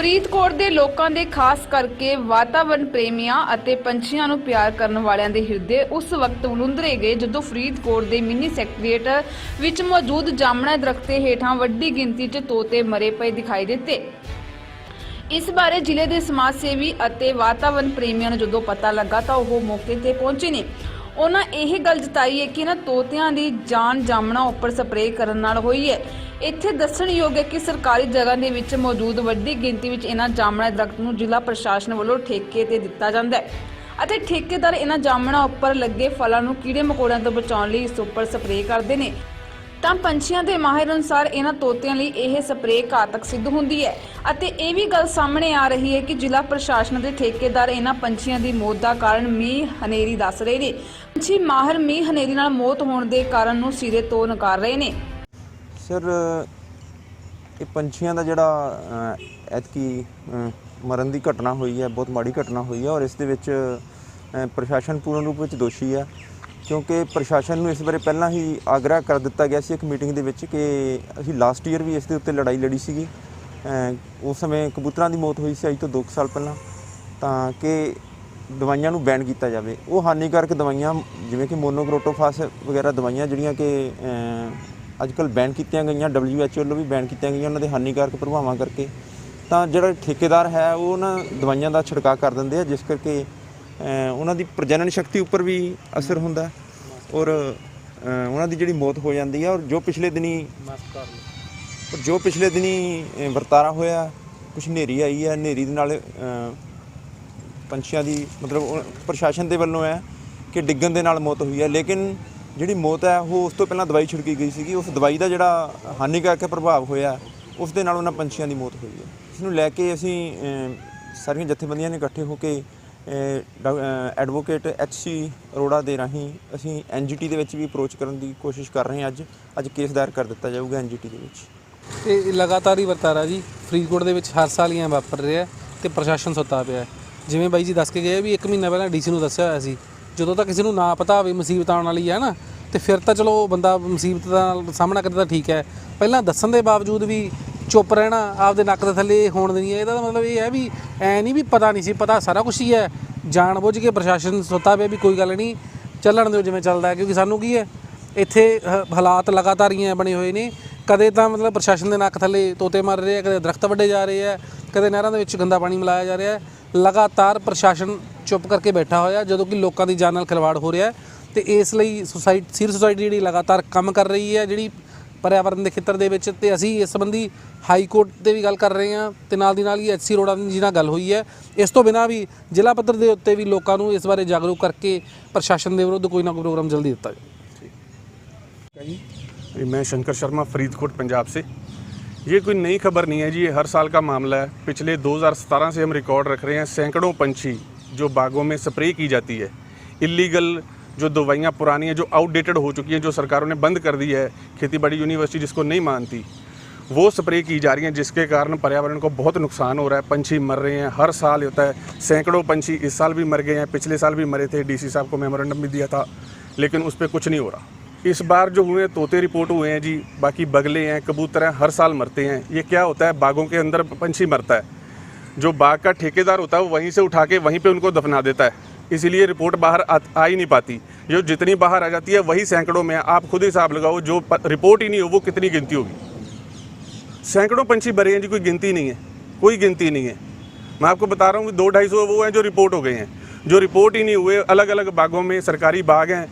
ਫਰੀਦਕੋਟ ਦੇ ਲੋਕਾਂ ਦੇ ਖਾਸ ਕਰਕੇ ਵਾਤਾਵਰਣ ਪ੍ਰੇਮੀਆਂ ਅਤੇ ਪੰਛੀਆਂ ਨੂੰ ਪਿਆਰ ਕਰਨ ਵਾਲਿਆਂ ਦੇ ਹਿਰਦੇ ਉਸ ਵਕਤ ਉਲੰਦਰੇ ਗਏ ਜਦੋਂ ਫਰੀਦਕੋਟ ਦੇ ਮਿੰਨੀ ਸੈਕਟਰੀਏਟ ਵਿੱਚ ਮੌਜੂਦ ਜਾਮਣਾ ਦਰਖਤ ਦੇ ਹੇਠਾਂ ਵੱਡੀ ਗਿਣਤੀ 'ਚ ਤੋਤੇ ਮਰੇ ਪਏ ਦਿਖਾਈ ਦਿੱਤੇ। ਇਸ ਬਾਰੇ ਜ਼ਿਲ੍ਹੇ ਦੇ ਸਮਾਜ ਸੇਵੀ ਅਤੇ ਵਾਤਾਵਰਣ ਪ੍ਰੇਮੀਆਂ ਨੂੰ ਜਦੋਂ ਪਤਾ ਲੱਗਾ ਤਾਂ ਉਹ ਮੌਕੇ ਤੇ ਪਹੁੰਚੇ ਨੇ। ਉਹਨਾਂ ਇਹ ਗੱਲ ਜਤਾਈ ਹੈ ਕਿ ਇਹਨਾਂ ਤੋਤਿਆਂ ਦੀ ਜਾਨ ਜਾਮਣਾ ਉੱਪਰ ਸਪਰੇਅ ਕਰਨ ਨਾਲ ਹੋਈ ਹੈ। ਇੱਥੇ ਦੱਸਣਯੋਗ ਹੈ ਕਿ ਸਰਕਾਰੀ ਜਗ੍ਹਾ ਦੇ ਵਿੱਚ ਮੌਜੂਦ ਵੱਡੀ ਗਿਣਤੀ ਵਿੱਚ ਇਹਨਾਂ ਜਾਮਣਾ ਦਰਖਤ ਨੂੰ ਜ਼ਿਲ੍ਹਾ ਪ੍ਰਸ਼ਾਸਨ ਵੱਲੋਂ ਠੇਕੇ ਤੇ ਦਿੱਤਾ ਜਾਂਦਾ ਹੈ ਅਤੇ ਠੇਕੇਦਾਰ ਇਹਨਾਂ ਜਾਮਣਾ ਉੱਪਰ ਲੱਗੇ ਫਲਾਂ ਨੂੰ ਕੀੜੇ ਮਕੌੜਿਆਂ ਤੋਂ ਬਚਾਉਣ ਲਈ ਇਸ ਉੱਪਰ ਸਪਰੇਅ ਕਰਦੇ ਨੇ। ਤਾਂ ਪੰਛੀਆਂ ਦੇ ਮਾਹਿਰ ਅਨੁਸਾਰ ਇਹਨਾਂ ਤੋਤਿਆਂ ਲਈ ਇਹ ਸਪਰੇਅ ਘਾਤਕ ਸਿੱਧ ਹੁੰਦੀ ਹੈ ਅਤੇ ਇਹ ਵੀ ਗੱਲ ਸਾਹਮਣੇ ਆ ਰਹੀ ਹੈ ਕਿ ਜ਼ਿਲ੍ਹਾ ਪ੍ਰਸ਼ਾਸਨ ਦੇ ਠੇਕੇਦਾਰ ਇਹਨਾਂ ਪੰਛੀਆਂ ਦੀ ਮੌਤ ਦਾ ਕਾਰਨ ਮੀਂਹ ਹਨੇਰੀ ਦੱਸ ਰਹੇ ਨੇ। ਪੰਛੀ ਮਾਹਿਰ ਮੀਂਹ ਹਨੇਰੀ ਨਾਲ ਮੌਤ ਹੋਣ ਦੇ ਕਾਰਨ ਨੂੰ ਸਿਰੇ ਤੋਂ ਨਕਾਰ ਰਹੇ ਨੇ। ਸਰ ਇਹ ਪੰਛੀਆਂ ਦਾ ਜਿਹੜਾ ਐਤਕੀ ਮਰਨ ਦੀ ਘਟਨਾ ਹੋਈ ਹੈ, ਬਹੁਤ ਮਾੜੀ ਘਟਨਾ ਹੋਈ ਹੈ ਔਰ ਇਸ ਦੇ ਵਿੱਚ ਪ੍ਰਸ਼ਾਸਨ ਪੂਰਨ ਰੂਪ ਵਿੱਚ ਦੋਸ਼ੀ ਹੈ ਕਿਉਂਕਿ ਪ੍ਰਸ਼ਾਸਨ ਨੂੰ ਇਸ ਬਾਰੇ ਪਹਿਲਾਂ ਹੀ ਆਗਰਾ ਕਰ ਦਿੱਤਾ ਗਿਆ ਸੀ ਇੱਕ ਮੀਟਿੰਗ ਦੇ ਵਿੱਚ ਕਿ ਅਸੀਂ ਲਾਸਟ ਈਅਰ ਵੀ ਇਸ ਦੇ ਉੱਤੇ ਲੜਾਈ ਲੜੀ ਸੀਗੀ। ਉਸ ਸਮੇਂ ਕਬੂਤਰਾਂ ਦੀ ਮੌਤ ਹੋਈ ਸੀ ਅੱਜ ਤੋਂ 2 ਸਾਲ ਪਹਿਲਾਂ, ਤਾਂ ਕਿ ਦਵਾਈਆਂ ਨੂੰ ਬੈਨ ਕੀਤਾ ਜਾਵੇ। ਉਹ ਹਾਨੀਕਾਰਕ ਦਵਾਈਆਂ ਜਿਵੇਂ ਕਿ ਮੋਨੋਕ੍ਰੋਟੋਫਾਸ ਵਗੈਰਾ ਦਵਾਈਆਂ ਜਿਹੜੀਆਂ ਕਿ ਅੱਜ ਕੱਲ੍ਹ ਬੈਨ ਕੀਤੀਆਂ ਗਈਆਂ, WHO ਵੱਲੋਂ ਵੀ ਬੈਨ ਕੀਤੀਆਂ ਗਈਆਂ ਉਹਨਾਂ ਦੇ ਹਾਨੀਕਾਰਕ ਪ੍ਰਭਾਵਾਂ ਕਰਕੇ, ਤਾਂ ਜਿਹੜਾ ਠੇਕੇਦਾਰ ਹੈ ਉਹ ਉਹਨਾਂ ਦਵਾਈਆਂ ਦਾ ਛਿੜਕਾਅ ਕਰ ਦਿੰਦੇ ਆ ਜਿਸ ਕਰਕੇ ਉਹਨਾਂ ਦੀ ਪ੍ਰਜਨਨ ਸ਼ਕਤੀ ਉੱਪਰ ਵੀ ਅਸਰ ਹੁੰਦਾ ਔਰ ਉਹਨਾਂ ਦੀ ਜਿਹੜੀ ਮੌਤ ਹੋ ਜਾਂਦੀ ਹੈ। ਔਰ ਜੋ ਪਿਛਲੇ ਦਿਨੀ ਵਰਤਾਰਾ ਹੋਇਆ, ਕੁਛ ਹਨੇਰੀ ਆਈ ਹੈ, ਹਨੇਰੀ ਦੇ ਨਾਲ ਪੰਛੀਆਂ ਦੀ ਮਤਲਬ ਪ੍ਰਸ਼ਾਸਨ ਦੇ ਵੱਲੋਂ ਹੈ ਕਿ ਡਿੱਗਣ ਦੇ ਨਾਲ ਮੌਤ ਹੋਈ ਹੈ, ਲੇਕਿਨ ਜਿਹੜੀ ਮੌਤ ਹੈ ਉਹ ਉਸ ਤੋਂ ਪਹਿਲਾਂ ਦਵਾਈ ਛਿੜਕੀ ਗਈ ਸੀਗੀ। ਉਸ ਦਵਾਈ ਦਾ ਜਿਹੜਾ ਹਾਨੀਕਾਰਕ ਪ੍ਰਭਾਵ ਹੋਇਆ ਉਸ ਦੇ ਨਾਲ ਉਹਨਾਂ ਪੰਛੀਆਂ ਦੀ ਮੌਤ ਹੋਈ ਹੈ। ਇਸ ਨੂੰ ਲੈ ਕੇ ਅਸੀਂ ਸਾਰੀਆਂ ਜਥੇਬੰਦੀਆਂ ਨੇ ਇਕੱਠੇ ਹੋ ਕੇ ਐਡਵੋਕੇਟ HC ਅਰੋੜਾ ਦੇ ਰਾਹੀਂ ਅਸੀਂ NGT ਦੇ ਵਿੱਚ ਵੀ ਅਪਰੋਚ ਕਰਨ ਦੀ ਕੋਸ਼ਿਸ਼ ਕਰ ਰਹੇ ਹਾਂ। ਅੱਜ ਕੇਸ ਦਾਇਰ ਕਰ ਦਿੱਤਾ ਜਾਊਗਾ NGT ਦੇ ਵਿੱਚ। ਇਹ ਲਗਾਤਾਰ ਹੀ ਵਰਤਾਰਾ ਜੀ ਫਰੀਦਕੋਟ ਦੇ ਵਿੱਚ ਹਰ ਸਾਲ ਹੀ ਵਾਪਰ ਰਿਹਾ ਤੇ ਪ੍ਰਸ਼ਾਸਨ ਸੁੱਤਾ ਪਿਆ। ਜਿਵੇਂ ਬਾਈ ਜੀ ਦੱਸ ਕੇ ਗਏ ਵੀ 1 ਮਹੀਨਾ ਪਹਿਲਾਂ DC ਨੂੰ ਦੱਸਿਆ ਹੋਇਆ ਸੀ। ਜਦੋਂ ਤੱਕ ਕਿਸੇ ਨੂੰ ਨਾ ਪਤਾ ਹੋਵੇ ਮੁਸੀਬਤ ਆਉਣ ਵਾਲੀ ਹੈ ਨਾ, ਤੇ ਫਿਰ ਤਾਂ ਚਲੋ ਬੰਦਾ ਮੁਸੀਬਤ ਦਾ ਸਾਹਮਣਾ ਕਰਦਾ ਠੀਕ ਹੈ। ਪਹਿਲਾਂ ਦੱਸਣ ਦੇ ਬਾਵਜੂਦ ਵੀ ਚੁੱਪ ਰਹਿਣਾ, ਆਪਦੇ ਨੱਕ ਦੇ ਥੱਲੇ ਹੋਣ ਦੇਣੀ ਹੈ, ਇਹਦਾ ਤਾਂ ਮਤਲਬ ਇਹ ਹੈ ਵੀ ਐ ਨਹੀਂ ਵੀ ਪਤਾ ਨਹੀਂ ਸੀ, ਪਤਾ ਸਾਰਾ ਕੁਛ ਹੀ ਹੈ। ਜਾਣ ਬੁੱਝ ਕੇ ਪ੍ਰਸ਼ਾਸਨ ਸੁੱਤਾ ਪਿਆ ਵੀ ਕੋਈ ਗੱਲ ਨਹੀਂ, ਚੱਲਣ ਦਿਓ ਜਿਵੇਂ ਚੱਲਦਾ, ਕਿਉਂਕਿ ਸਾਨੂੰ ਕੀ ਹੈ ਇੱਥੇ ਹਾਲਾਤ ਲਗਾਤਾਰ ਹੀ ਬਣੇ ਹੋਏ ਨੇ। ਕਦੇ ਤਾਂ ਮਤਲਬ ਪ੍ਰਸ਼ਾਸਨ ਦੇ ਨੱਕ ਥੱਲੇ ਤੋਤੇ ਮਰ ਰਹੇ ਆ, ਕਦੇ ਦਰਖਤ ਵੱਢੇ ਜਾ ਰਹੇ ਆ, ਕਦੇ ਨਹਿਰਾਂ ਦੇ ਵਿੱਚ ਗੰਦਾ ਪਾਣੀ ਮਿਲਾਇਆ ਜਾ ਰਿਹਾ। ਲਗਾਤਾਰ ਪ੍ਰਸ਼ਾਸਨ ਚੁੱਪ ਕਰਕੇ ਬੈਠਾ ਹੋਇਆ ਜਦੋਂ ਕਿ ਲੋਕਾਂ ਦੀ ਜਾਨ ਨਾਲ ਖਿਲਵਾੜ ਹੋ ਰਿਹਾ। ਤੇ ਇਸ ਲਈ ਸਿਵਲ ਸੁਸਾਇਟੀ ਜਿਹੜੀ ਲਗਾਤਾਰ ਕੰਮ ਕਰ ਰਹੀ ਹੈ ਜਿਹੜੀ ਪਰਿਆਵਰਨ ਦੇ ਖੇਤਰ ਦੇ ਵਿੱਚ, ਤੇ ਅਸੀਂ ਇਸ ਸੰਬੰਧੀ ਹਾਈ ਕੋਰਟ ਤੇ ਵੀ ਗੱਲ ਕਰ ਰਹੇ ਹਾਂ ਤੇ ਨਾਲ ਦੀ ਨਾਲ ਹੀ HC ਅਰੋੜਾ ਜੀ ਨਾਲ ਗੱਲ ਹੋਈ ਹੈ। ਇਸ ਤੋਂ ਬਿਨਾਂ ਵੀ ਜ਼ਿਲ੍ਹਾ ਪੱਧਰ ਦੇ ਉੱਤੇ ਵੀ ਲੋਕਾਂ ਨੂੰ ਇਸ ਬਾਰੇ ਜਾਗਰੂਕ ਕਰਕੇ ਪ੍ਰਸ਼ਾਸਨ ਦੇ ਵਿਰੁੱਧ ਕੋਈ ਨਾ ਕੋਈ प्रोग्राम जल्दी ਦਿੱਤਾ जाए। मैं शंकर शर्मा फरीदकोट पंजाब से। ये कोई नई खबर नहीं है जी, ये हर साल का मामला है। पिछले 2017 से हम रिकॉर्ड रख रहे हैं। सैकड़ों पंछी जो बागों में स्प्रे की जाती है, इलीगल जो दवाइयाँ पुरानी हैं जो आउटडेटेड हो चुकी हैं, जो सरकारों ने बंद कर दी है, खेतीबाड़ी यूनिवर्सिटी जिसको नहीं मानती, वो स्प्रे की जा रही हैं जिसके कारण पर्यावरण को बहुत नुकसान हो रहा है। पंछी मर रहे हैं, हर साल होता है। सैकड़ों पंछी इस साल भी मर गए हैं, पिछले साल भी मरे थे। DC साहब को मेमोरेंडम भी दिया था लेकिन उस पर कुछ नहीं हो रहा। इस बार जो हुए तोते रिपोर्ट हुए हैं जी, बाकी बगले हैं, कबूतर हैं, हर साल मरते हैं। ये क्या होता है, बागों के अंदर पंछी मरता है, जो बाग का ठेकेदार होता है वो वहीं से उठा के वहीं पे उनको दफना देता है, इसीलिए रिपोर्ट बाहर आ ही नहीं पाती। जो जितनी बाहर आ जाती है वही सैकड़ों में। आप खुद हिसाब लगाओ, जो रिपोर्ट ही नहीं हो वो कितनी गिनती होगी। सैकड़ों पंछी मरे हैं जी, कोई गिनती नहीं है, कोई गिनती नहीं है। मैं आपको बता रहा हूँ कि 200-250 वो हैं जो रिपोर्ट हो गए हैं, जो रिपोर्ट ही नहीं हुए। अलग अलग बागों में, सरकारी बाग हैं,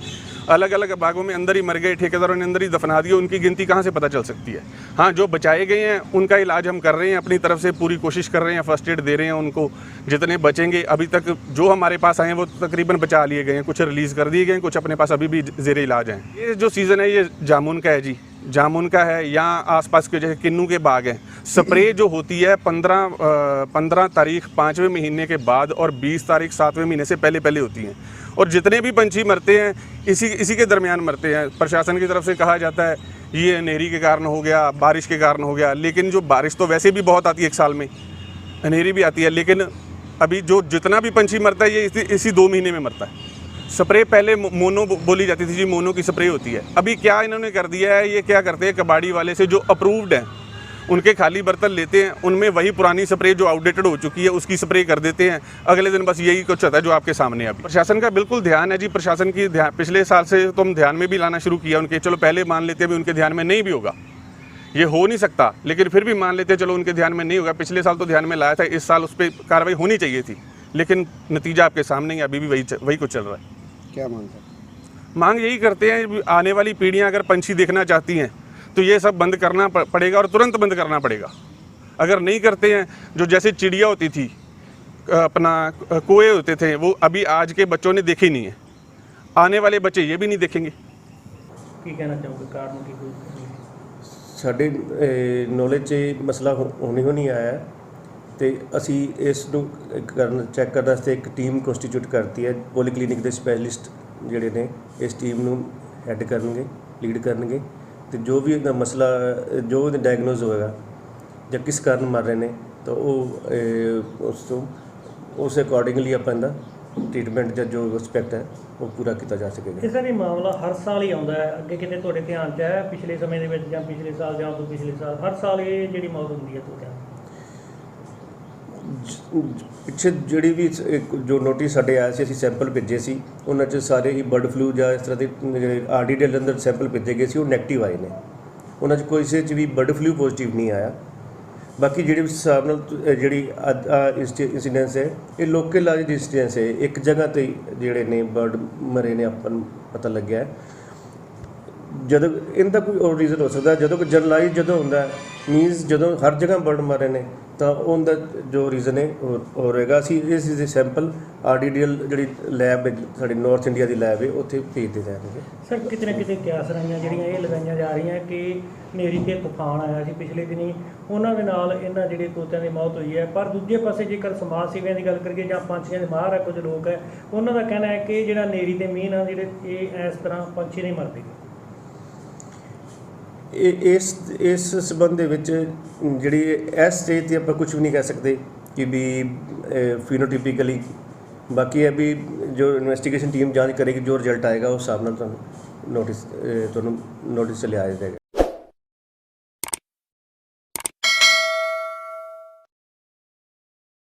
अलग अलग बागों में अंदर ही मर गए, ठेकेदारों ने अंदर ही दफना दिए। उनकी गिनती कहाँ से पता चल सकती है। हाँ, जो बचाए गए हैं उनका इलाज हम कर रहे हैं, अपनी तरफ से पूरी कोशिश कर रहे हैं, फर्स्ट एड दे रहे हैं उनको। जितने बचेंगे अभी तक जो हमारे पास आए हैं वो तकरीबन बचा लिए गए हैं, कुछ रिलीज़ कर दिए गए हैं, कुछ अपने पास अभी भी ज़ेरे इलाज हैं। ये जो सीज़न है ये जामुन का है जी, जामुन का है। यहाँ आसपास के जैसे किन्नू के बाग हैं, स्प्रे जो होती है 15 तारीख 5वें महीने के बाद और 20 तारीख 7वें महीने से पहले होती हैं। और जितने भी पंछी मरते हैं इसी के दरमियान मरते हैं। प्रशासन की तरफ से कहा जाता है ये अंधेरी के कारण हो गया, बारिश के कारण हो गया, लेकिन जो बारिश तो वैसे भी बहुत आती है एक साल में, अंधेरी भी आती है, लेकिन अभी जो जितना भी पंछी मरता है ये इसी 2 महीने में मरता है। स्प्रे पहले मोनो बोली जाती थी जी, मोनो की स्प्रे होती है। अभी क्या इन्होंने कर दिया है, ये क्या करते हैं कबाड़ी वाले से जो अप्रूव्ड हैं उनके खाली बर्तन लेते हैं, उनमें वही पुरानी स्प्रे जो आउटडेटेड हो चुकी है उसकी स्प्रे कर देते हैं। अगले दिन बस यही कुछ होता है जो आपके सामने है। अभी प्रशासन का बिल्कुल ध्यान है जी, प्रशासन की ध्यान पिछले साल से तो हम ध्यान में भी लाना शुरू किया उनके। चलो पहले मान लेते हैं अभी उनके ध्यान में नहीं भी होगा, ये हो नहीं सकता, लेकिन फिर भी मान लेते हैं चलो उनके ध्यान में नहीं होगा। पिछले साल तो ध्यान में लाया था, इस साल उस पर कार्रवाई होनी चाहिए थी, लेकिन नतीजा आपके सामने ही, अभी भी वही कुछ चल रहा है। क्या मांग है? मांग यही करते हैं, आने वाली पीढ़ियां अगर पंछी देखना चाहती हैं तो ये सब बंद करना पड़ेगा और तुरंत बंद करना पड़ेगा। अगर नहीं करते हैं, जो जैसे चिड़िया होती थी, अपना कोए होते थे, वो अभी आज के बच्चों ने देखे ही नहीं है, आने वाले बच्चे ये भी नहीं देखेंगे। ਕੀ ਕਹਿਣਾ ਚਾਹੋਗੇ ਕਾਰਨ ਕੀ ਕੋਈ ਸਾਡੇ ਨੌਲੇਜ 'ਚ ਇਹ ਮਸਲਾ ਹੁਣੇ ਨਹੀਂ ਆਇਆ ਹੈ ਤੇ ਅਸੀਂ ਇਸ ਨੂੰ ਚੈੱਕ ਕਰਨ ਵਾਸਤੇ ਇੱਕ ਟੀਮ ਕੰਸਟੀਟਿਊਟ ਕਰਤੀ ਹੈ। ਪੋਲੀ ਕਲੀਨਿਕ ਦੇ ਸਪੈਸ਼ਲਿਸਟ ਜਿਹੜੇ ਨੇ ਇਸ ਟੀਮ ਨੂੰ ਹੈੱਡ ਕਰਨਗੇ, ਲੀਡ ਕਰਨਗੇ ਤੇ ਜੋ ਵੀ ਇਹਦਾ ਮਸਲਾ ਜੋ ਉਹਦਾ ਡਾਇਗਨੋਜ਼ ਹੋਏਗਾ ਜਾਂ ਕਿਸ ਕਾਰਨ ਮਰ ਰਹੇ ਨੇ ਤਾਂ ਉਹ ਉਸ ਅਕੋਰਡਿੰਗਲੀ ਆਪਾਂ ਇਹਦਾ ਟ੍ਰੀਟਮੈਂਟ ਜਾਂ ਜੋ ਰਿਸਪੈਕਟ ਹੈ ਉਹ ਪੂਰਾ ਕੀਤਾ ਜਾ ਸਕੇਗਾ। ਇਹ ਸਰ ਇਹ ਮਾਮਲਾ ਹਰ ਸਾਲ ਹੀ ਆਉਂਦਾ ਹੈ, ਅੱਗੇ ਕਿਤੇ ਤੁਹਾਡੇ ਧਿਆਨ 'ਚ ਆਇਆ ਪਿਛਲੇ ਸਮੇਂ ਦੇ ਵਿੱਚ ਜਾਂ ਪਿਛਲੇ ਸਾਲ ਜਾਂ ਤੋਂ ਪਿਛਲੇ ਸਾਲ ਹਰ ਸਾਲ ਇਹ ਜਿਹੜੀ ਮੌਤ ਹੁੰਦੀ ਹੈ ਤੁਹਾਡੇ ਪਿੱਛੇ ਜਿਹੜੀ ਵੀ ਜੋ ਨੋਟਿਸ ਸਾਡੇ ਆਇਆ ਸੀ, ਅਸੀਂ ਸੈਂਪਲ ਭੇਜੇ ਸੀ, ਉਹਨਾਂ 'ਚ ਸਾਰੇ ਹੀ ਬਰਡ ਫਲੂ ਜਾਂ ਇਸ ਤਰ੍ਹਾਂ ਦੇ ਜਿਹੜੇ ਆਰਡੀਡੀ ਦੇ ਅੰਦਰ ਸੈਂਪਲ ਭੇਜੇ ਗਏ ਸੀ ਉਹ ਨੈਗੇਟਿਵ ਆਏ ਨੇ। ਉਹਨਾਂ 'ਚ ਕਿਸੇ 'ਚ ਵੀ ਬਰਡ ਫਲੂ ਪੋਜ਼ੀਟਿਵ ਨਹੀਂ ਆਇਆ। ਬਾਕੀ ਜਿਹੜੀ ਹਿਸਾਬ ਨਾਲ ਜਿਹੜੀ ਇੰਸੀਡੈਂਸ ਹੈ ਇਹ ਲੋਕਲਾਈਜ਼ਡ ਇੰਸੀਡੈਂਸ ਹੈ, ਇੱਕ ਜਗ੍ਹਾ 'ਤੇ ਜਿਹੜੇ ਨੇ ਬਰਡ ਮਰੇ ਨੇ ਆਪਾਂ ਨੂੰ ਪਤਾ ਲੱਗਿਆ। ਜਦੋਂ ਇਹਦਾ ਕੋਈ ਹੋਰ ਰੀਜ਼ਨ ਹੋ ਸਕਦਾ, ਜਦੋਂ ਕੋਈ ਜਨਰਲਾਈਜ਼ ਜਦੋਂ ਹੁੰਦਾ ਮੀਨਸ ਜਦੋਂ ਹਰ ਜਗ੍ਹਾ ਬਰਡ ਮਰੇ ਨੇ ਤਾਂ ਉਹਦਾ ਜੋ ਰੀਜ਼ਨ ਹੈ ਹੋ ਰਹੇਗਾ। ਅਸੀਂ ਇਸ ਦੇ ਸੈਂਪਲ ਆਰਡੀਡੀਐਲ ਜਿਹੜੀ ਲੈਬ ਹੈ ਸਾਡੀ ਨਾਰਥ ਇੰਡੀਆ ਦੀ ਲੈਬ ਹੈ ਉੱਥੇ ਭੇਜ ਦਿੱਤੇ ਜਾਣਗੇ। ਸਰ ਕਿਤੇ ਨਾ ਕਿਤੇ ਕਿਆਸ ਰਾਈਆਂ ਜਿਹੜੀਆਂ ਇਹ ਲਗਾਈਆਂ ਜਾ ਰਹੀਆਂ ਕਿ ਹਨੇਰੀ ਤੇ ਤੂਫਾਨ ਆਇਆ ਸੀ ਪਿਛਲੇ ਦਿਨੀ, ਉਹਨਾਂ ਦੇ ਨਾਲ ਇਹਨਾਂ ਜਿਹੜੇ ਤੋਤਿਆਂ ਦੀ ਮੌਤ ਹੋਈ ਹੈ। ਪਰ ਦੂਜੇ ਪਾਸੇ ਜੇਕਰ ਸਮਾਜ ਸੇਵੀਆਂ ਦੀ ਗੱਲ ਕਰੀਏ ਜਾਂ ਪੰਛੀਆਂ ਦੇ ਮਾਹਰ ਹੈ ਕੁਝ ਲੋਕ ਹੈ, ਉਹਨਾਂ ਦਾ ਕਹਿਣਾ ਹੈ ਕਿ ਜਿਹੜਾ ਹਨੇਰੀ ਤੇ ਮੀਂਹ ਨਾਲ ਜਿਹੜੇ ਇਹ ਇਸ ਤਰ੍ਹਾਂ ਪੰਛੀ ਨਹੀਂ ਮਰਦੇ। ਇਸ ਸੰਬੰਧ ਦੇ ਵਿੱਚ ਜਿਹੜੀ ਇਸ ਸਟੇਜ 'ਤੇ ਆਪਾਂ ਕੁਝ ਵੀ ਨਹੀਂ ਕਹਿ ਸਕਦੇ ਕਿ ਵੀ ਫੀਨੋਟਿਪਿਕਲੀ। ਬਾਕੀ ਹੈ ਵੀ ਜੋ ਇਨਵੈਸਟੀਗੇਸ਼ਨ ਟੀਮ ਜਾਂਚ ਕਰੇਗੀ, ਜੋ ਰਿਜ਼ਲਟ ਆਏਗਾ ਉਸ ਹਿਸਾਬ ਨਾਲ ਤੁਹਾਨੂੰ ਨੋਟਿਸ 'ਚ ਲਿਆਇਆ ਜਾਏਗਾ।